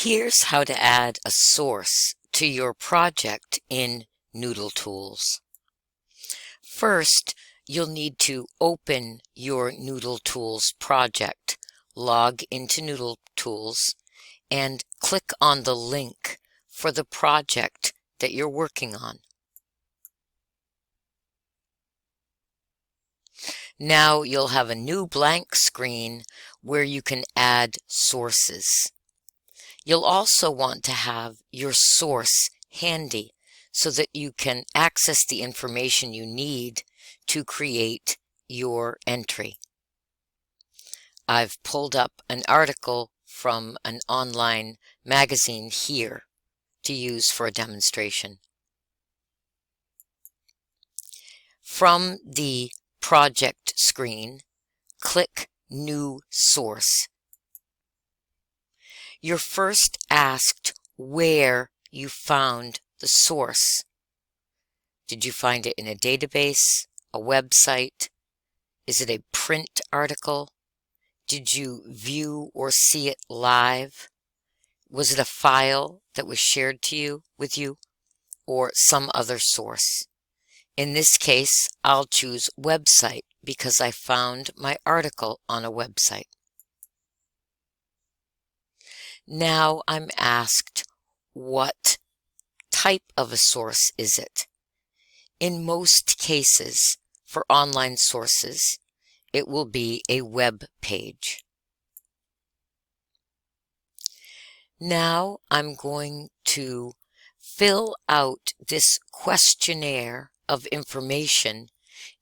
Here's how to add a source to your project in Noodle Tools. First, you'll need to open your Noodle Tools project, log into Noodle Tools, and click on the link for the project that you're working on. Now you'll have a new blank screen where you can add sources. You'll also want to have your source handy so that you can access the information you need to create your entry. I've pulled up an article from an online magazine here to use for a demonstration. From the project screen, click New Source. You're first asked where you found the source. Did you find it in a database, a website? Is it a print article? Did you view or see it live? Was it a file that was shared to you, with you, or some other source? In this case, I'll choose website because I found my article on a website. Now I'm asked, what type of a source is it? In most cases, for online sources, it will be a web page. Now I'm going to fill out this questionnaire of information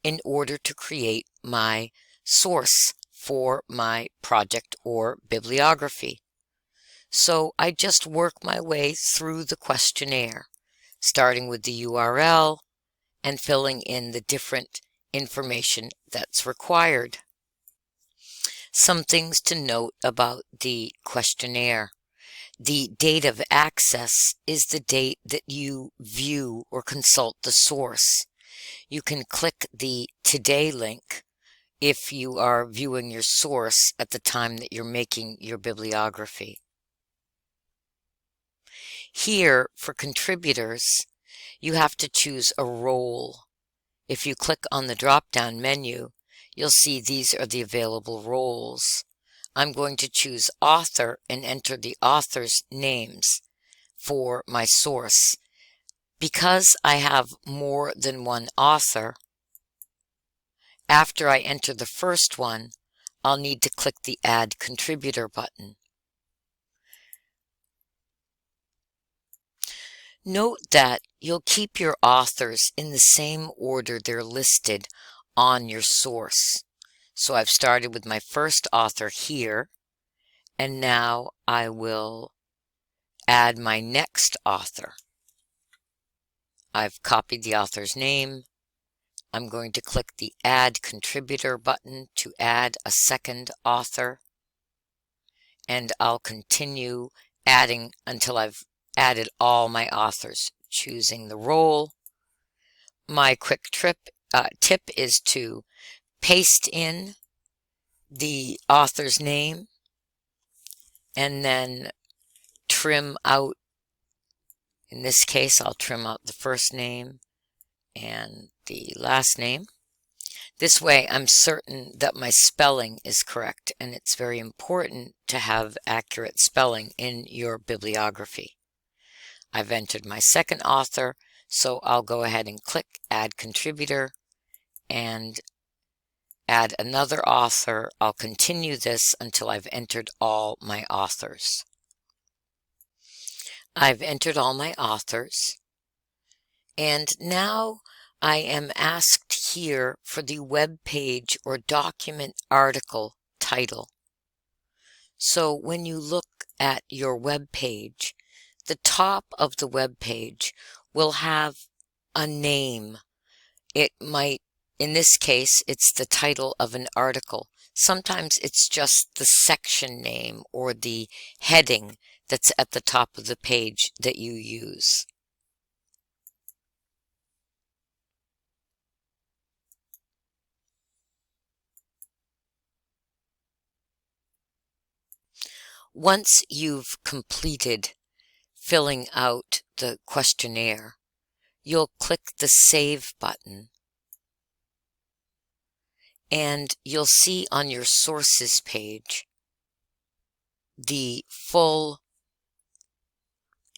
in order to create my source for my project or bibliography. So I just work my way through the questionnaire, starting with the URL and filling in the different information that's required. Some things to note about the questionnaire. The date of access is the date that you view or consult the source. You can click the Today link if you are viewing your source at the time that you're making your bibliography. Here, for contributors, you have to choose a role. If you click on the drop-down menu, you'll see these are the available roles. I'm going to choose author and enter the author's names for my source. Because I have more than one author, after I enter the first one, I'll need to click the Add Contributor button. Note that you'll keep your authors in the same order they're listed on your source. So I've started with my first author here, and now I will add my next author. I've copied the author's name. I'm going to click the Add Contributor button to add a second author, and I'll continue adding until I've added all my authors, choosing the role. My quick tip is to paste in the author's name and then trim out. In this case, I'll trim out the first name and the last name. This way I'm certain that my spelling is correct, and it's very important to have accurate spelling in your bibliography. I've entered my second author, so I'll go ahead and click Add Contributor and add another author. I'll continue this until I've entered all my authors. I've entered all my authors, and now I am asked here for the web page or document article title. So when you look at your web page, the top of the web page will have a name. It might, in this case, it's the title of an article. Sometimes it's just the section name or the heading that's at the top of the page that you use. Once you've completed filling out the questionnaire, you'll click the Save button, and you'll see on your Sources page the full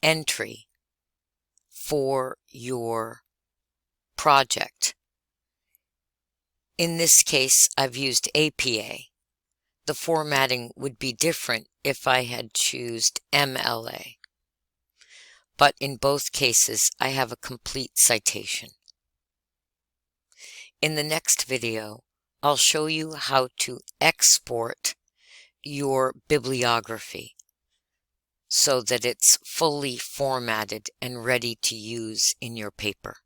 entry for your project. In this case, I've used APA. The formatting would be different if I had chosen MLA. But in both cases, I have a complete citation. In the next video, I'll show you how to export your bibliography so that it's fully formatted and ready to use in your paper.